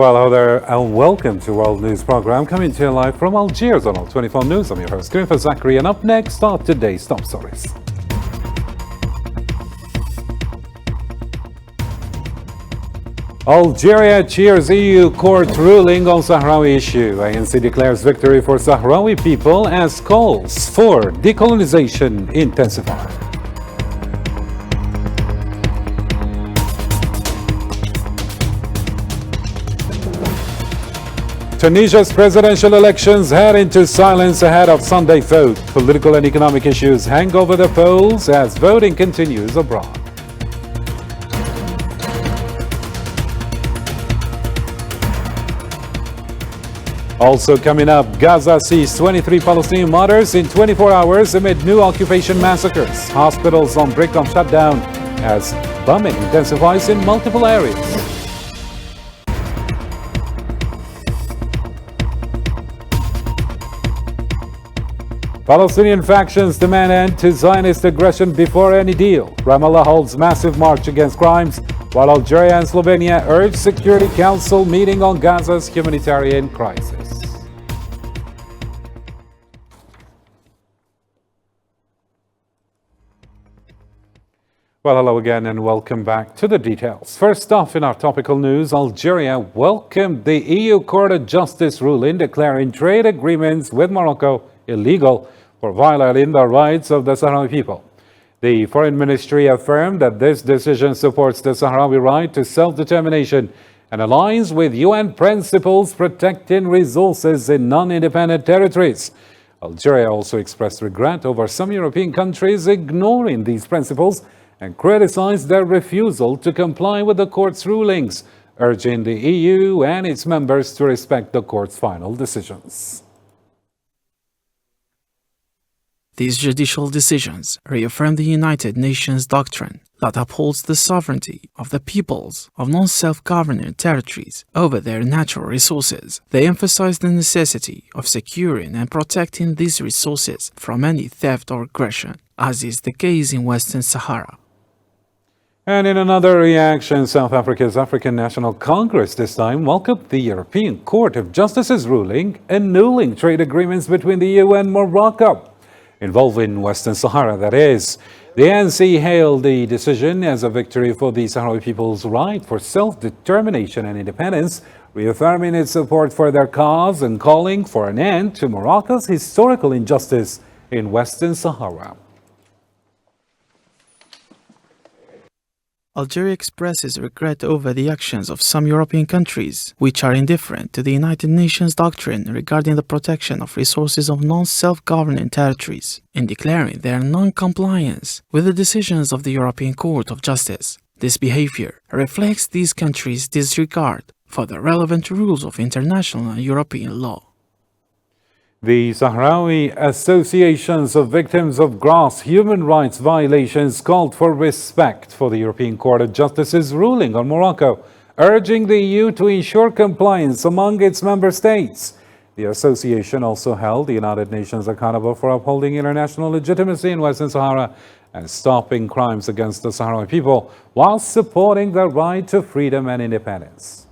Well, hello there, and welcome to World News Program coming to you live from Algiers on All 24 News. I'm your host, Griffith Zachary, and up next are today's top stories. Algeria cheers EU court ruling on Sahrawi issue. ANC declares victory for Sahrawi people as calls for decolonization intensify. Tunisia's presidential elections head into silence ahead of Sunday vote. Political and economic issues hang over the polls as voting continues abroad. Also coming up, Gaza sees 23 Palestinian martyrs in 24 hours amid new occupation massacres. Hospitals on brink of shutdown as bombing intensifies in multiple areas. Palestinian factions demand end to Zionist aggression before any deal. Ramallah holds massive march against crimes, while Algeria and Slovenia urge Security Council meeting on Gaza's humanitarian crisis. Well, hello again and welcome back to the details. First off, in our topical news, Algeria welcomed the EU Court of Justice ruling declaring trade agreements with Morocco illegal for violating the rights of the Sahrawi people. The Foreign Ministry affirmed that this decision supports the Sahrawi right to self-determination and aligns with UN principles protecting resources in non-independent territories. Algeria also expressed regret over some European countries ignoring these principles and criticized their refusal to comply with the court's rulings, urging the EU and its members to respect the court's final decisions. These judicial decisions reaffirm the United Nations doctrine that upholds the sovereignty of the peoples of non-self-governing territories over their natural resources. They emphasize the necessity of securing and protecting these resources from any theft or aggression, as is the case in Western Sahara. And in another reaction, South Africa's African National Congress this time welcomed the European Court of Justice's ruling annulling trade agreements between the EU and Morocco, involving Western Sahara, that is. The ANC hailed the decision as a victory for the Sahrawi people's right for self-determination and independence, reaffirming its support for their cause and calling for an end to Morocco's historical injustice in Western Sahara. Algeria expresses regret over the actions of some European countries, which are indifferent to the United Nations doctrine regarding the protection of resources of non-self-governing territories, in declaring their non-compliance with the decisions of the European Court of Justice. This behavior reflects these countries' disregard for the relevant rules of international and European law. The Sahrawi Associations of Victims of Gross Human Rights Violations called for respect for the European Court of Justice's ruling on Morocco, urging the EU to ensure compliance among its member states. The association also held the United Nations accountable for upholding international legitimacy in Western Sahara and stopping crimes against the Sahrawi people, while supporting their right to freedom and independence.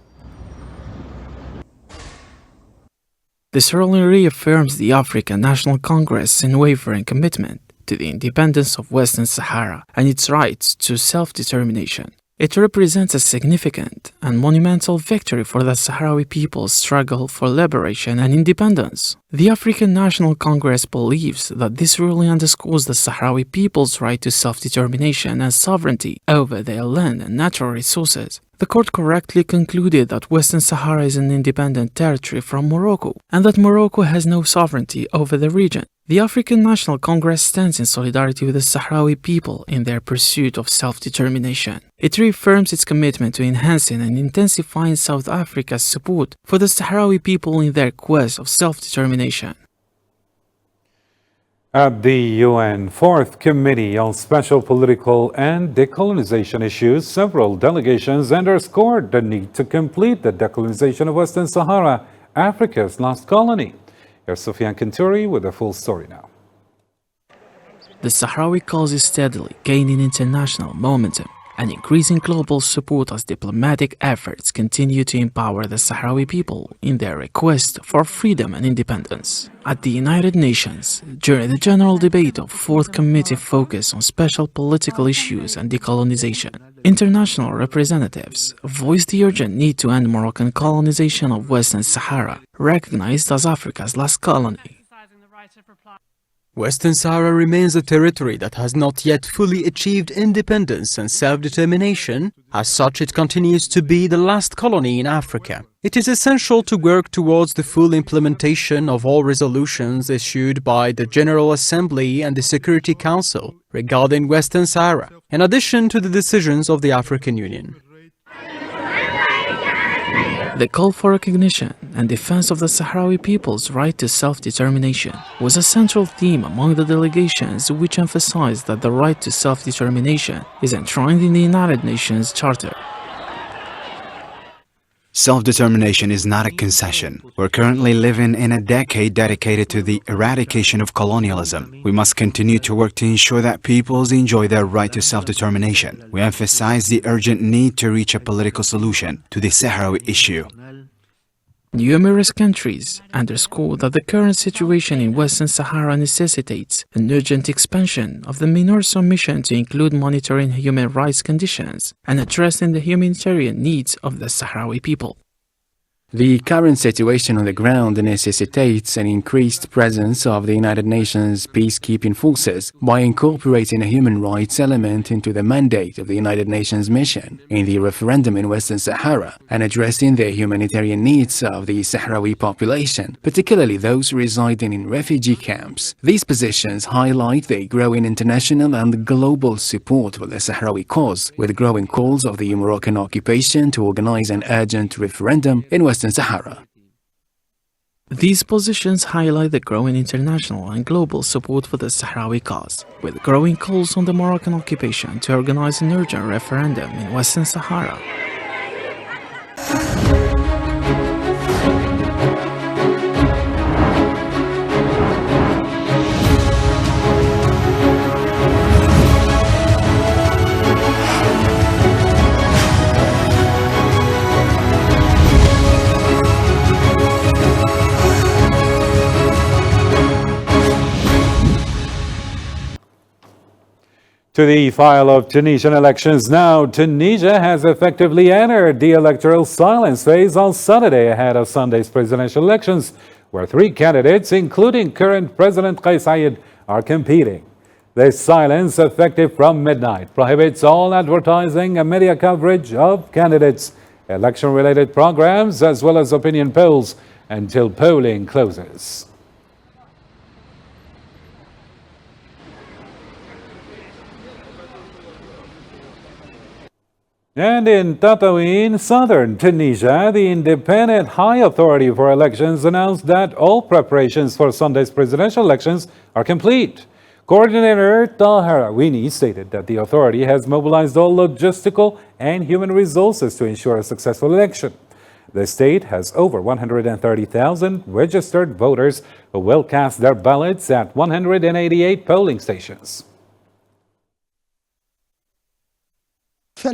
This ruling reaffirms the African National Congress' unwavering commitment to the independence of Western Sahara and its rights to self-determination. It represents a significant and monumental victory for the Sahrawi people's struggle for liberation and independence. The African National Congress believes that this ruling underscores the Sahrawi people's right to self-determination and sovereignty over their land and natural resources. The court correctly concluded that Western Sahara is an independent territory from Morocco and that Morocco has no sovereignty over the region. The African National Congress stands in solidarity with the Sahrawi people in their pursuit of self-determination. It reaffirms its commitment to enhancing and intensifying South Africa's support for the Sahrawi people in their quest of self-determination. At the UN Fourth Committee on Special Political and Decolonization Issues, several delegations underscored the need to complete the decolonization of Western Sahara, Africa's last colony. Here's Sofian Kinturi with the full story now. The Sahrawi cause is steadily gaining international momentum and increasing global support as diplomatic efforts continue to empower the Sahrawi people in their request for freedom and independence. At the United Nations, during the general debate of Fourth Committee focused on special political issues and decolonization, international representatives voiced the urgent need to end Moroccan colonization of Western Sahara, recognized as Africa's last colony. Western Sahara remains a territory that has not yet fully achieved independence and self-determination. As such, it continues to be the last colony in Africa. It is essential to work towards the full implementation of all resolutions issued by the General Assembly and the Security Council regarding Western Sahara, in addition to the decisions of the African Union. The call for recognition and defense of the Sahrawi people's right to self-determination was a central theme among the delegations, which emphasized that the right to self-determination is enshrined in the United Nations Charter. Self-determination is not a concession. We're currently living in a decade dedicated to the eradication of colonialism. We must continue to work to ensure that peoples enjoy their right to self-determination. We emphasize the urgent need to reach a political solution to the Sahrawi issue. Numerous countries underscore that the current situation in Western Sahara necessitates an urgent expansion of the MINURSO mission to include monitoring human rights conditions and addressing the humanitarian needs of the Sahrawi people. The current situation on the ground necessitates an increased presence of the United Nations peacekeeping forces by incorporating a human rights element into the mandate of the United Nations mission in the referendum in Western Sahara and addressing the humanitarian needs of the Sahrawi population, particularly those residing in refugee camps. These positions highlight the growing international and global support for the Sahrawi cause, with growing calls of the Moroccan occupation to organize an urgent referendum in Western Sahara. These positions highlight the growing international and global support for the Sahrawi cause, with growing calls on the Moroccan occupation to organize an urgent referendum in Western Sahara. To the file of Tunisian elections now. Tunisia has effectively entered the electoral silence phase on Saturday ahead of Sunday's presidential elections, where three candidates, including current President Kais Saied, are competing. This silence, effective from midnight, prohibits all advertising and media coverage of candidates, election-related programs, as well as opinion polls until polling closes. And in Tataouine, southern Tunisia, the Independent High Authority for Elections announced that all preparations for Sunday's presidential elections are complete. Coordinator Tahar Awini stated that the authority has mobilized all logistical and human resources to ensure a successful election. The state has over 130,000 registered voters who will cast their ballots at 188 polling stations. We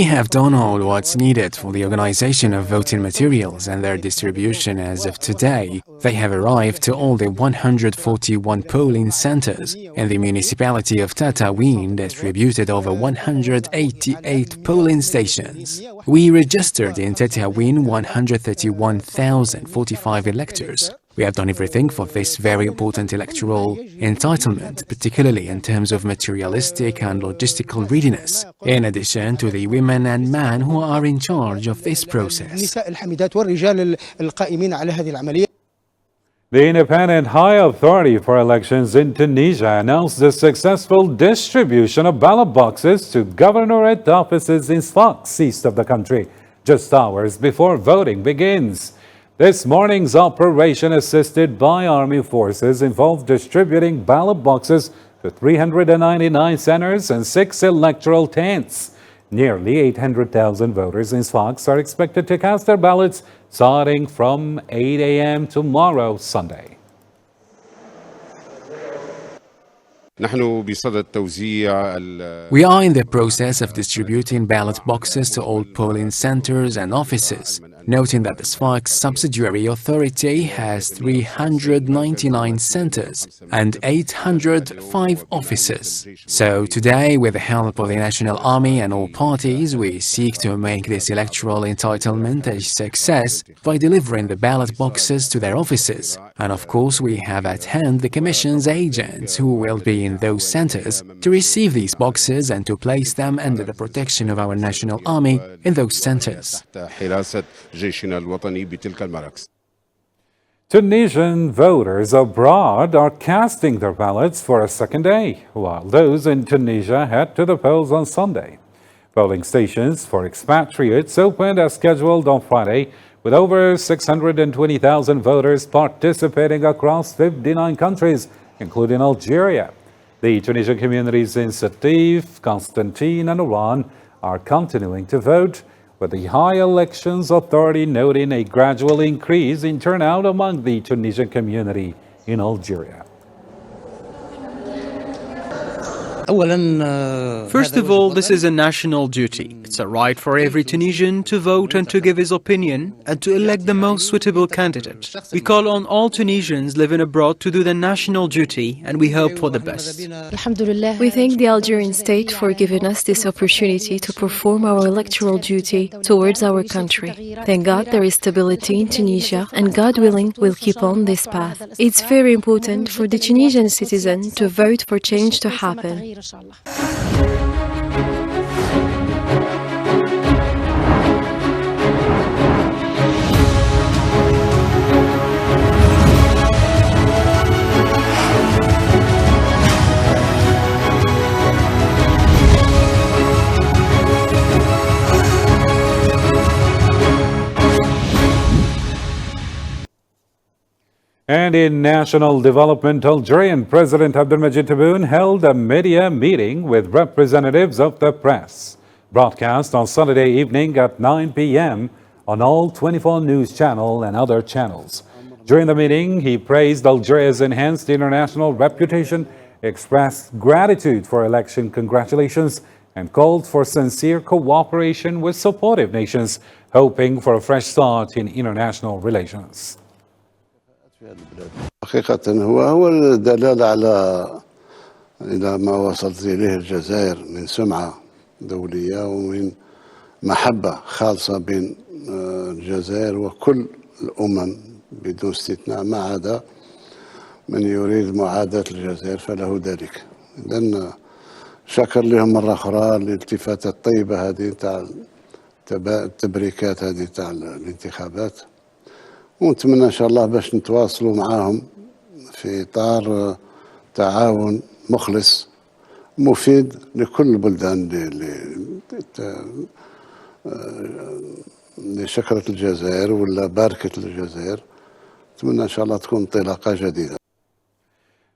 have done all what's needed for the organization of voting materials and their distribution as of today. They have arrived to all the 141 polling centers in the municipality of Tataouine, distributed over 188 polling stations. We registered in Tataouine 131,045 electors. We have done everything for this very important electoral entitlement, particularly in terms of materialistic and logistical readiness, in addition to the women and men who are in charge of this process. The Independent High Authority for Elections in Tunisia announced the successful distribution of ballot boxes to governorate offices in Sfax, east of the country, just hours before voting begins. This morning's operation, assisted by Army forces, involved distributing ballot boxes to 399 centers and 6 electoral tents. Nearly 800,000 voters in Sfax are expected to cast their ballots starting from 8 a.m. tomorrow, Sunday. نحن بصدد توزيع We are in the process of distributing ballot boxes to all polling centers and offices, noting that the SFARC subsidiary authority has 399 centers and 805 offices. So today, with the help of the National Army and all parties, we seek to make this electoral entitlement a success by delivering the ballot boxes to their offices. And of course, we have at hand the Commission's agents who will be in those centers to receive these boxes and to place them under the protection of our National Army in those centers. Tunisian voters abroad are casting their ballots for a second day, while those in Tunisia head to the polls on Sunday. Polling stations for expatriates opened as scheduled on Friday, with over 620,000 voters participating across 59 countries, including Algeria. The Tunisian communities in Sétif, Constantine, and Oran are continuing to vote, with the High Elections Authority noting a gradual increase in turnout among the Tunisian community in Algeria. First of all, this is a national duty. It's a right for every Tunisian to vote and to give his opinion and to elect the most suitable candidate. We call on all Tunisians living abroad to do their national duty, and we hope for the best. We thank the Algerian state for giving us this opportunity to perform our electoral duty towards our country. Thank God there is stability in Tunisia, and God willing, we'll keep on this path. It's very important for the Tunisian citizen to vote for change to happen. إن شاء الله. And in national development, Algerian President Abdelmajid Tebboune held a media meeting with representatives of the press, broadcast on Saturday evening at 9 p.m. on all 24 News Channel and other channels. During the meeting, he praised Algeria's enhanced international reputation, expressed gratitude for election congratulations, and called for sincere cooperation with supportive nations, hoping for a fresh start in international relations. حقيقة هو الدلالة إلى ما وصلت إليه الجزائر من سمعة دولية ومن محبة خالصة بين الجزائر وكل الأمم بدون استثناء، ما عدا من يريد معاداة الجزائر فله ذلك. لأن شكر لهم مرة أخرى الالتفاتات الطيبة هذه تاع التبريكات هذه تاع الانتخابات، ونتمنى إن شاء الله باش نتواصلوا معاهم في إطار تعاون مخلص مفيد لكل البلدان اللي شكرت الجزائر ولا باركت الجزائر. نتمنى إن شاء الله تكون انطلاقة جديدة.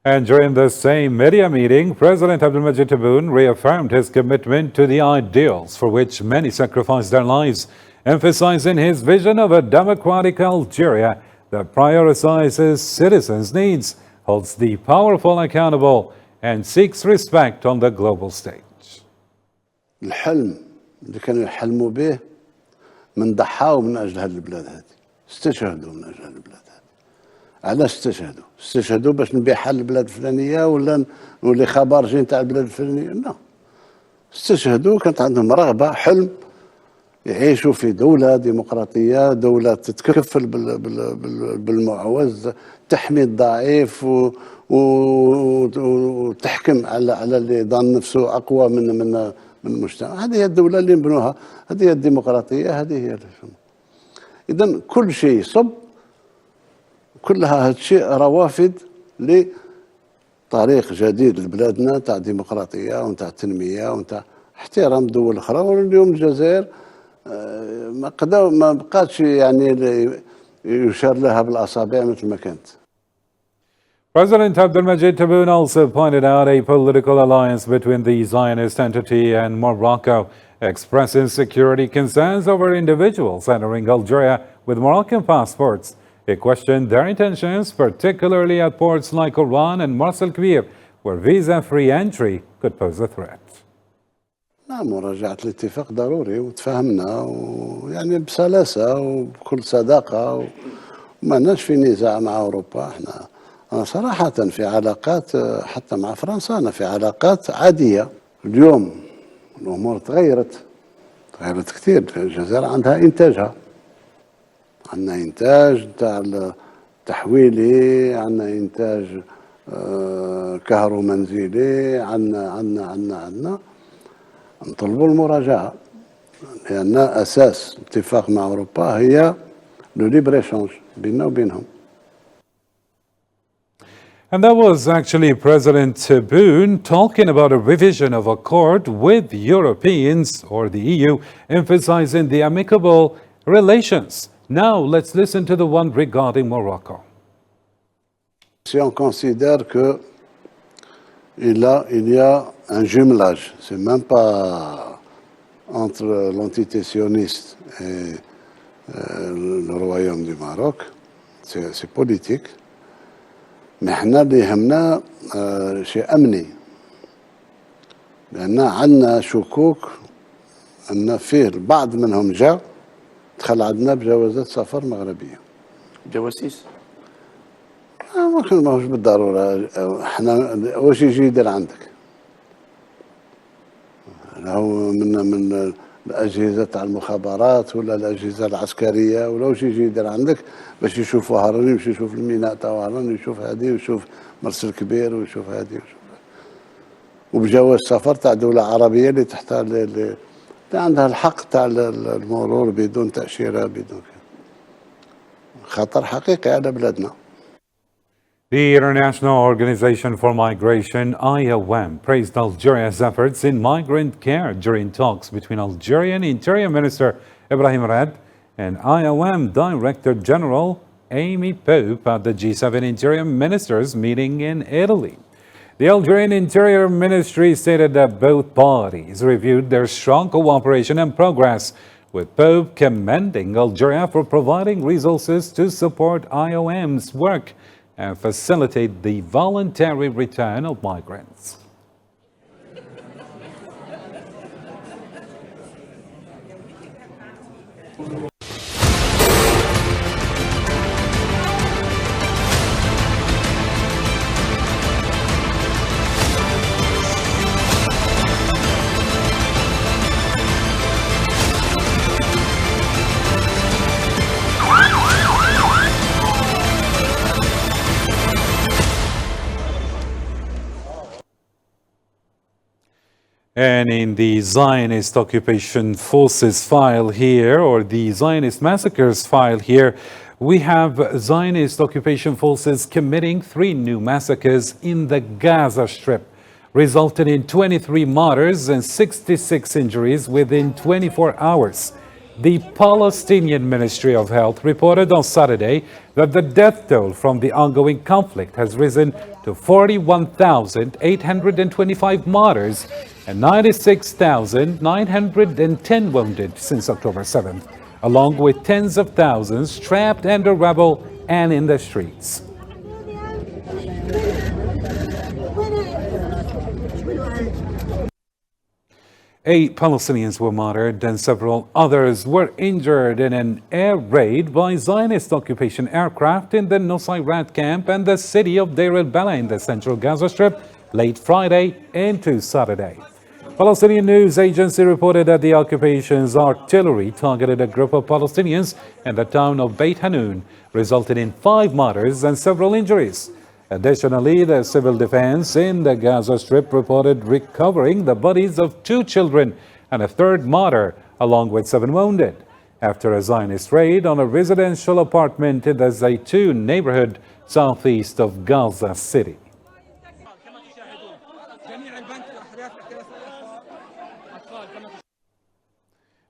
And during the same media meeting, President Abdelmajid Tebboune reaffirmed his commitment to the ideals for which many sacrificed their lives, emphasizing his vision of a democratic Algeria that prioritizes citizens' needs, holds the powerful accountable, and seeks respect on the global stage. الحلم اللي كانوا يحلموا به من ضحاوا من أجل هذه البلاد هذه، استشهدوا من أجل هذه البلاد هذه. علاش استشهدوا؟ استشهدوا باش نبيع حل البلاد الفلانية ولا نولي خبرجي نتاع البلاد الفلانية؟ لا، استشهدوا كانت عندهم رغبة، حلم يعيشوا في دولة ديمقراطية، دولة تتكفل بالمعوز، تحمي الضعيف وتحكم على اللي ظن نفسه أقوى من المجتمع. هذه هي الدولة اللي نبنوها، هذه هي الديمقراطية، هذه هي. إذن كل شيء يصب، كلها هذا الشيء روافد لطريق جديد لبلادنا تاع ديمقراطية ونتاع تنمية ونتاع احترام دول أخرى. واليوم الجزائر ما بقاتش يعني يشار لها بالأصابع مثل ما كانت. President Abdelmajid Tebboune also pointed out a political alliance between the Zionist entity and Morocco, expressing security concerns over individuals entering Algeria with Moroccan passports. He questioned their intentions, particularly at ports like Oran and Mars el Kbir, where visa-free entry could pose a threat. نعم، مراجعة الاتفاق ضروري وتفاهمنا ويعني بسلاسة وبكل صداقة وما لناش في نزاع مع أوروبا. احنا صراحة في علاقات حتى مع فرنسا أنا في علاقات عادية. اليوم الأمور تغيرت كثير. الجزائر عندها إنتاجها، عندنا إنتاج تاع التحويلي، عندنا إنتاج كهرومنزلي، عندنا نطلبوا المراجعة، لأن أساس اتفاق مع أوروبا هي لو ليبر إيشانج بيننا وبينهم. And that was actually President Tebboune talking about a revision of accord with Europeans or the EU, emphasizing the amicable relations. Now let's listen to the one regarding Morocco. Si on considère que il y a un jumelage, c'est même pas entre l'entité sioniste et le royaume du Maroc, c'est politique. Mais احنا اللي يهمنا شيء أمني، لأن عندنا شكوك أن فيه البعض منهم جاء دخل عندنا بجوازات سفر مغربية. جواسيس؟ ممكن ماهوش بالضرورة. احنا واش يجي يدير عندك؟ هو من الأجهزة تاع المخابرات ولا الأجهزة العسكرية ولا واش يجي يدير عندك باش يشوفوا هراني، يمشي يشوف الميناء تاع هراني، يشوف هذه ويشوف مرسل كبير ويشوف هذه ويشوف، وبجواز سفر تاع دولة عربية اللي تحتها اللي عندها الحق تاع المرور بدون تأشيرة بدون خطر حقيقي على بلادنا. The International Organization for Migration, IOM, praised Algeria's efforts in migrant care during talks between Algerian Interior Minister Ibrahim Rad and IOM Director General Amy Pope at the G7 Interior Ministers meeting in Italy. The Algerian Interior Ministry stated that both parties reviewed their strong cooperation and progress, with Pope commending Algeria for providing resources to support IOM's work and facilitate the voluntary return of migrants. And in the Zionist occupation forces file here, or the Zionist massacres file here, we have Zionist occupation forces committing 3 new massacres in the Gaza Strip, resulting in 23 martyrs and 66 injuries within 24 hours. The Palestinian Ministry of Health reported on Saturday that the death toll from the ongoing conflict has risen to 41,825 martyrs and 96,910 wounded since October 7th, along with tens of thousands trapped under rubble and in the streets. 8 Palestinians were martyred and several others were injured in an air raid by Zionist occupation aircraft in the Nusayrat camp and the city of Deir el-Balah in the central Gaza Strip late Friday into Saturday. Palestinian news agency reported that the occupation's artillery targeted a group of Palestinians in the town of Beit Hanun, resulting in 5 martyrs and several injuries. Additionally, the civil defense in the Gaza Strip reported recovering the bodies of 2 children and a 3rd martyr, along with 7 wounded, after a Zionist raid on a residential apartment in the Zaytun neighborhood southeast of Gaza City.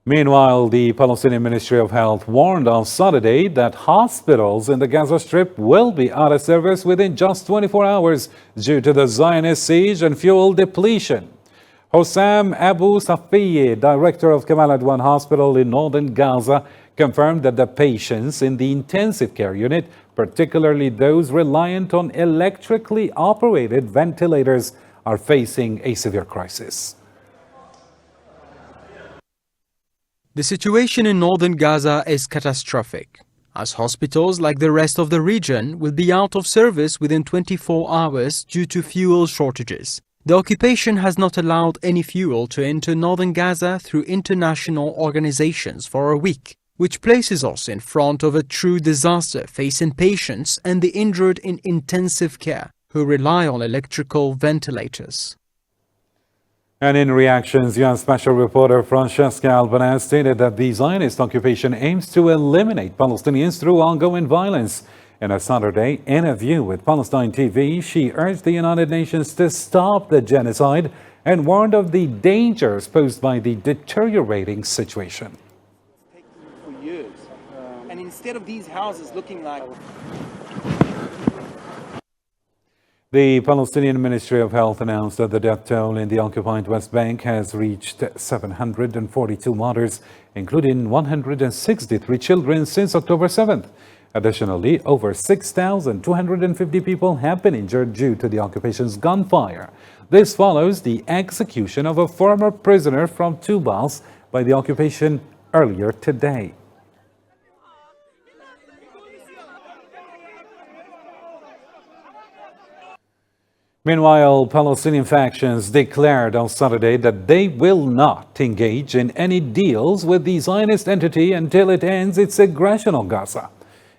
Meanwhile, the Palestinian Ministry of Health warned on Saturday that hospitals in the Gaza Strip will be out of service within just 24 hours due to the Zionist siege and fuel depletion. Hossam Abu Safiye, director of Kamal Adwan Hospital in northern Gaza, confirmed that the patients in the intensive care unit, particularly those reliant on electrically operated ventilators, are facing a severe crisis. The situation in northern Gaza is catastrophic, as hospitals, like the rest of the region, will be out of service within 24 hours due to fuel shortages. The occupation has not allowed any fuel to enter northern Gaza through international organizations for a week, which places us in front of a true disaster facing patients and the injured in intensive care who rely on electrical ventilators. And in reactions, UN Special Reporter Francesca Albanese stated that the Zionist occupation aims to eliminate Palestinians through ongoing violence. In a Saturday interview with Palestine TV, she urged the United Nations to stop the genocide and warned of the dangers posed by the deteriorating situation. For years, and instead of these houses looking like... The Palestinian Ministry of Health announced that the death toll in the occupied West Bank has reached 742 martyrs, including 163 children since October 7th. Additionally, over 6,250 people have been injured due to the occupation's gunfire. This follows the execution of a former prisoner from Tubas by the occupation earlier today. Meanwhile, Palestinian factions declared on Saturday that they will not engage in any deals with the Zionist entity until it ends its aggression on Gaza.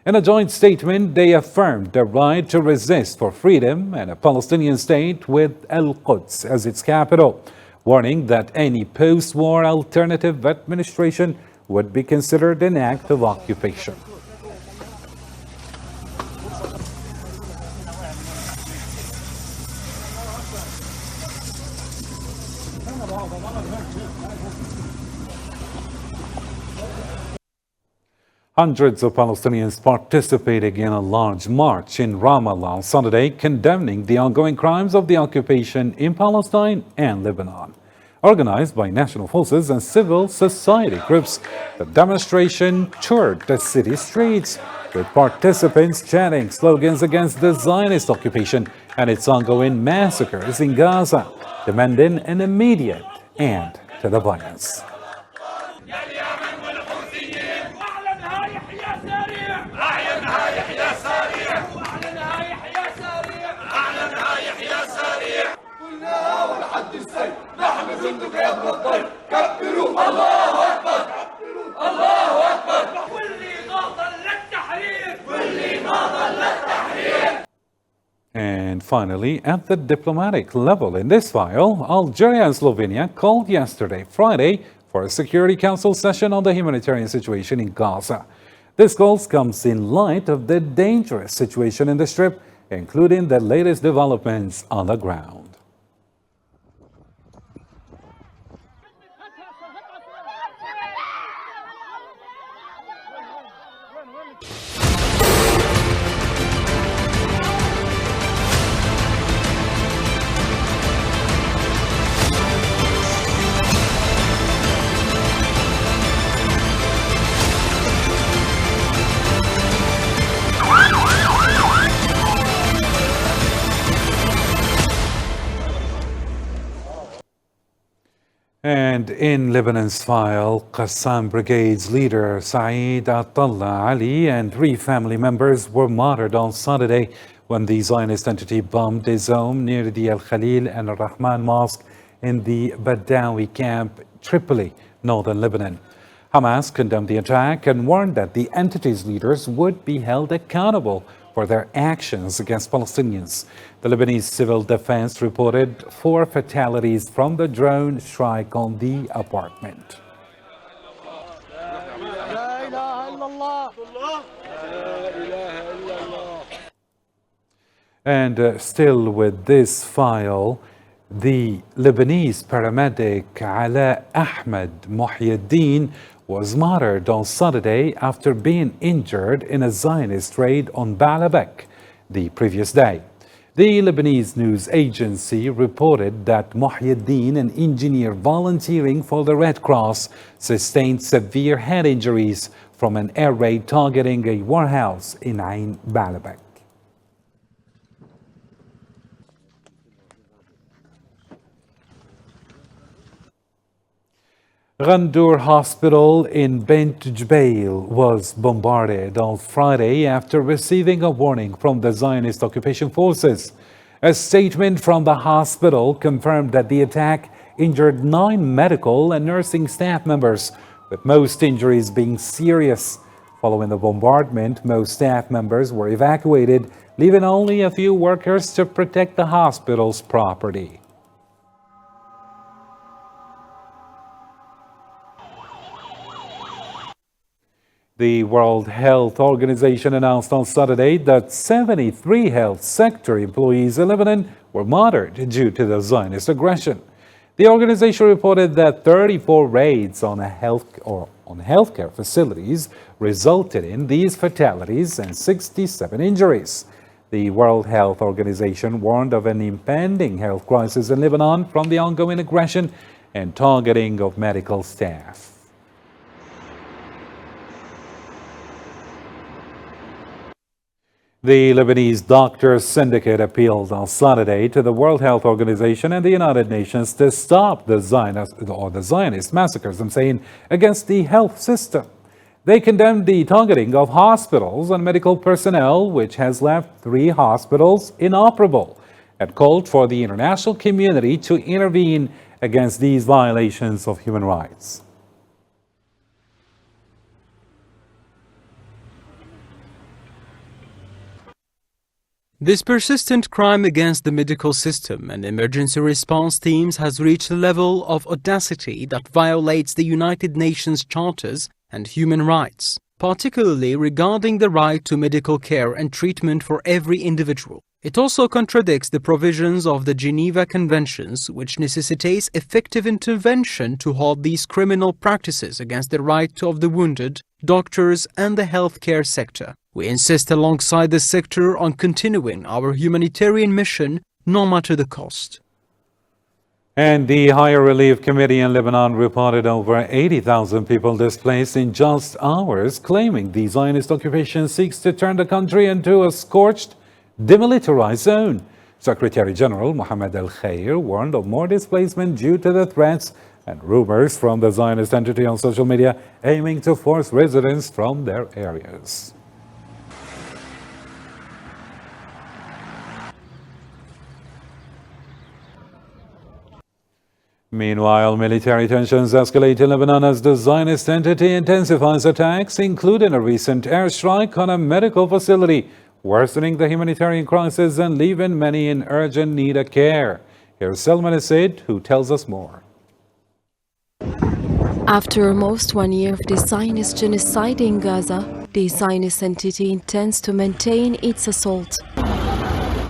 In a joint statement, they affirmed the right to resist for freedom and a Palestinian state with Al-Quds as its capital, warning that any post-war alternative administration would be considered an act of occupation. Hundreds of Palestinians participating in a large march in Ramallah on Saturday, condemning the ongoing crimes of the occupation in Palestine and Lebanon. Organized by national forces and civil society groups, the demonstration toured the city streets, with participants chanting slogans against the Zionist occupation and its ongoing massacres in Gaza, demanding an immediate end to the violence. And finally, at the diplomatic level in this file, Algeria and Slovenia called yesterday, Friday, for a Security Council session on the humanitarian situation in Gaza. This call comes in light of the dangerous situation in the Strip, including the latest developments on the ground. And in Lebanon's file, Qassam Brigade's leader Saeed Atallah Ali and 3 family members were martyred on Saturday when the Zionist entity bombed his home near the Al Khalil and Al Rahman Mosque in the Badawi camp, Tripoli, northern Lebanon. Hamas condemned the attack and warned that the entity's leaders would be held accountable for their actions against Palestinians. The Lebanese civil defense reported 4 fatalities from the drone strike on the apartment. And still with this file, the Lebanese paramedic Ala Ahmed Muhyiddin was martyred on Saturday after being injured in a Zionist raid on Baalbek the previous day. The Lebanese news agency reported that Muhyiddin, an engineer volunteering for the Red Cross, sustained severe head injuries from an air raid targeting a warehouse in Ain Baalbek. Ghandour Hospital in Bint Jbeil was bombarded on Friday after receiving a warning from the Zionist occupation forces. A statement from the hospital confirmed that the attack injured 9 medical and nursing staff members, with most injuries being serious. Following the bombardment, most staff members were evacuated, leaving only a few workers to protect the hospital's property. The World Health Organization announced on Saturday that 73 health sector employees in Lebanon were murdered due to the Zionist aggression. The organization reported that 34 raids on healthcare facilities resulted in these fatalities and 67 injuries. The World Health Organization warned of an impending health crisis in Lebanon from the ongoing aggression and targeting of medical staff. The Lebanese Doctors Syndicate appealed on Saturday to the World Health Organization and the United Nations to stop the Zionist massacres, I'm saying, against the health system. They condemned the targeting of hospitals and medical personnel, which has left 3 hospitals inoperable, and called for the international community to intervene against these violations of human rights. This persistent crime against the medical system and emergency response teams has reached a level of audacity that violates the United Nations charters and human rights, particularly regarding the right to medical care and treatment for every individual. It also contradicts the provisions of the Geneva Conventions, which necessitates effective intervention to halt these criminal practices against the right of the wounded, doctors, and the healthcare sector. We insist alongside the sector on continuing our humanitarian mission, no matter the cost. And the Higher Relief Committee in Lebanon reported over 80,000 people displaced in just hours, claiming the Zionist occupation seeks to turn the country into a scorched, demilitarized zone. Secretary General Mohammed Al-Khair warned of more displacement due to the threats and rumors from the Zionist entity on social media aiming to force residents from their areas. Meanwhile, military tensions escalate in Lebanon as the Zionist entity intensifies attacks, including a recent airstrike on a medical facility, worsening the humanitarian crisis and leaving many in urgent need of care. Here's Salman Assid, who tells us more. After almost 1 year of the Zionist genocide in Gaza, the Zionist entity intends to maintain its assault,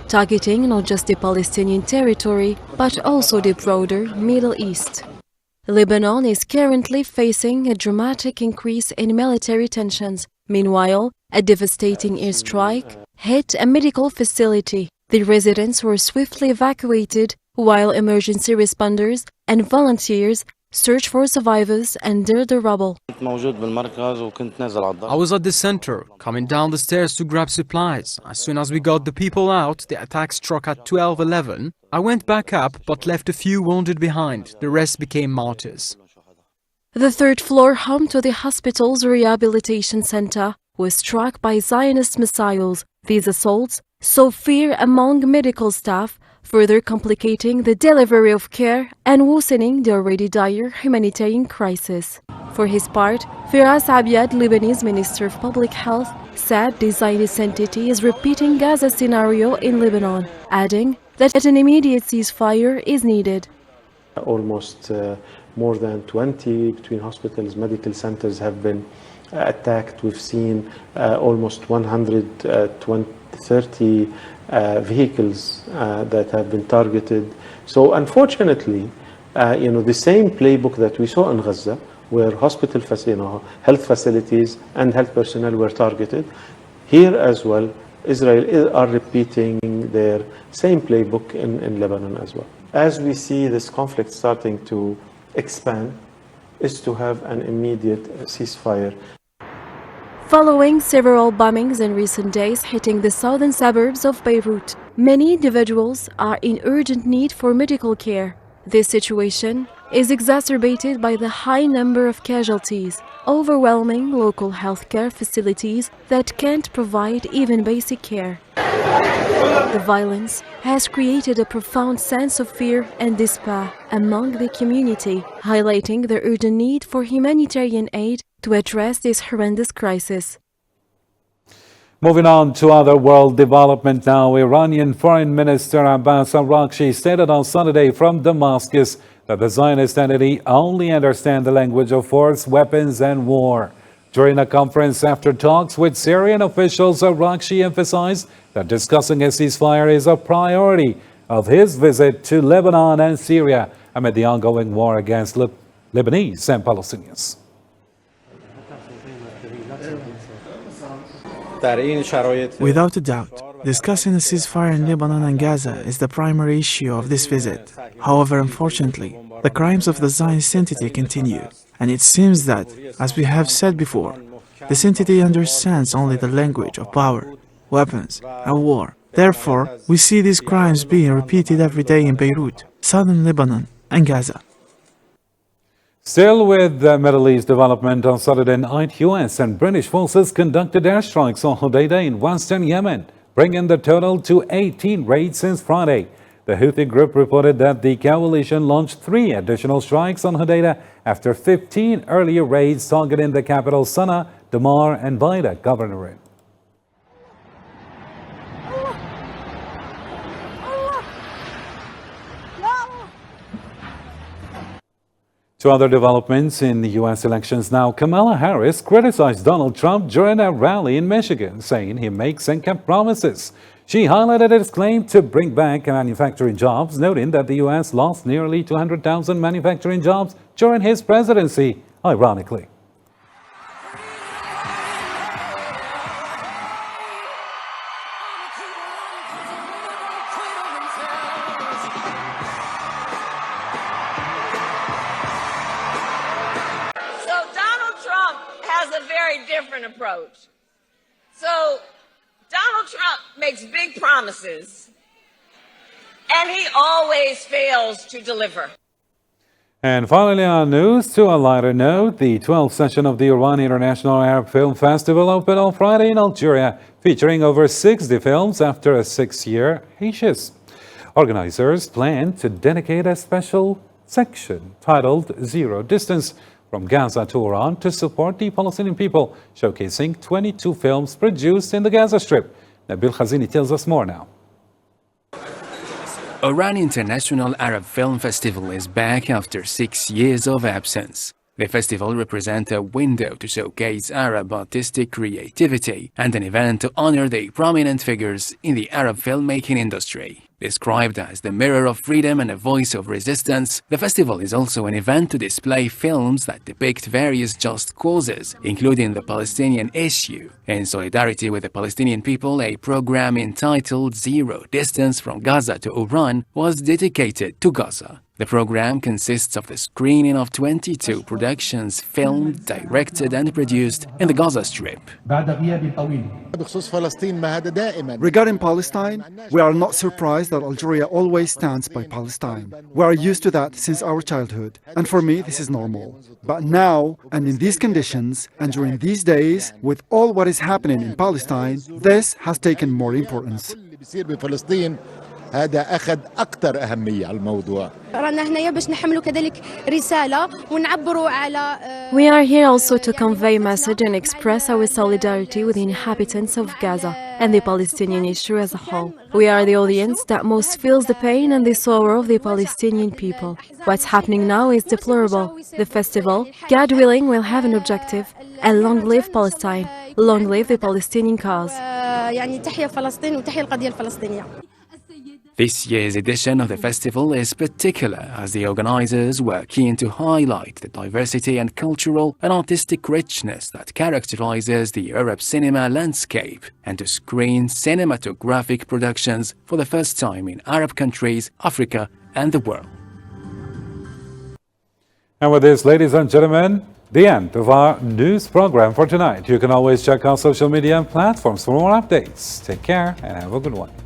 targeting not just the Palestinian territory, but also the broader Middle East. Lebanon is currently facing a dramatic increase in military tensions. Meanwhile, a devastating airstrike hit a medical facility. The residents were swiftly evacuated, while emergency responders and volunteers search for survivors under the rubble. I was at the center, coming down the stairs to grab supplies. As soon as we got the people out, the attack struck at 12:11. I went back up but left a few wounded behind. The rest became martyrs. The 3rd floor, home to the hospital's rehabilitation center, was struck by Zionist missiles. These assaults sow fear among medical staff, further complicating the delivery of care and worsening the already dire humanitarian crisis. For his part, Firas Abiad, Lebanese Minister of Public Health, said the Zionist entity is repeating Gaza scenario in Lebanon, adding that an immediate ceasefire is needed. Almost more than 20 between hospitals, medical centers have been attacked. We've seen almost 130 vehicles that have been targeted. So unfortunately, the same playbook that we saw in Gaza, where hospital health facilities and health personnel were targeted, here as well, Israel are repeating their same playbook in Lebanon as well. As we see this conflict starting to expand, is to have an immediate ceasefire. Following several bombings in recent days hitting the southern suburbs of Beirut, many individuals are in urgent need for medical care. This situation is exacerbated by the high number of casualties, overwhelming local healthcare facilities that can't provide even basic care. The violence has created a profound sense of fear and despair among the community, highlighting the urgent need for humanitarian aid to address this horrendous crisis. Moving on to other world development now, Iranian Foreign Minister Abbas Araghchi stated on Saturday from Damascus that the Zionist entity only understands the language of force, weapons, and war. During a conference after talks with Syrian officials, Araghchi emphasized that discussing a ceasefire is a priority of his visit to Lebanon and Syria amid the ongoing war against Lebanese and Palestinians. Without a doubt, discussing a ceasefire in Lebanon and Gaza is the primary issue of this visit. However, unfortunately, the crimes of the Zionist entity continue, and it seems that, as we have said before, this entity understands only the language of power, weapons, and war. Therefore, we see these crimes being repeated every day in Beirut, southern Lebanon, and Gaza. Still with the Middle East development, on Saturday night, U.S. and British forces conducted airstrikes on Hodeidah in western Yemen, bringing the total to 18 raids since Friday. The Houthi group reported that the coalition launched 3 additional strikes on Hodeidah after 15 earlier raids targeting the capital Sana'a, Damar, and Baida governorate. To other developments in the U.S. elections now, Kamala Harris criticized Donald Trump during a rally in Michigan, saying he makes and kept promises. She highlighted his claim to bring back manufacturing jobs, noting that the U.S. lost nearly 200,000 manufacturing jobs during his presidency, ironically. Approach. So Donald Trump makes big promises and he always fails to deliver. And finally on news, to a lighter note, the 12th session of the Iran International Arab Film Festival opened on Friday in Algeria, featuring over 60 films after a 6-year hiatus. Organizers plan to dedicate a special section titled Zero Distance from Gaza to Iran to support the Palestinian people, showcasing 22 films produced in the Gaza Strip. Nabil Khazini tells us more now. Iran International Arab Film Festival is back after 6 years of absence. The festival represents a window to showcase Arab artistic creativity and an event to honor the prominent figures in the Arab filmmaking industry. Described as the mirror of freedom and a voice of resistance, the festival is also an event to display films that depict various just causes, including the Palestinian issue. In solidarity with the Palestinian people, a program entitled Zero Distance from Gaza to Iran was dedicated to Gaza. The program consists of the screening of 22 productions filmed, directed and produced in the Gaza Strip. Regarding Palestine, we are not surprised that Algeria always stands by Palestine. We are used to that since our childhood, and for me this is normal. But now, and in these conditions, and during these days, with all what is happening in Palestine, this has taken more importance. هذا أخذ أكثر أهمية على الموضوع. We are here also to convey a message and express our solidarity with the inhabitants of Gaza and the Palestinian issue as a whole. We are the audience that most feels the pain and the sorrow of the Palestinian people. What's happening now is deplorable. The festival, God willing, will have an objective, and long live Palestine, long live the Palestinian cause. This year's edition of the festival is particular as the organizers were keen to highlight the diversity and cultural and artistic richness that characterizes the Arab cinema landscape and to screen cinematographic productions for the first time in Arab countries, Africa and the world. And with this, ladies and gentlemen, the end of our news program for tonight. You can always check our social media platforms for more updates. Take care and have a good one.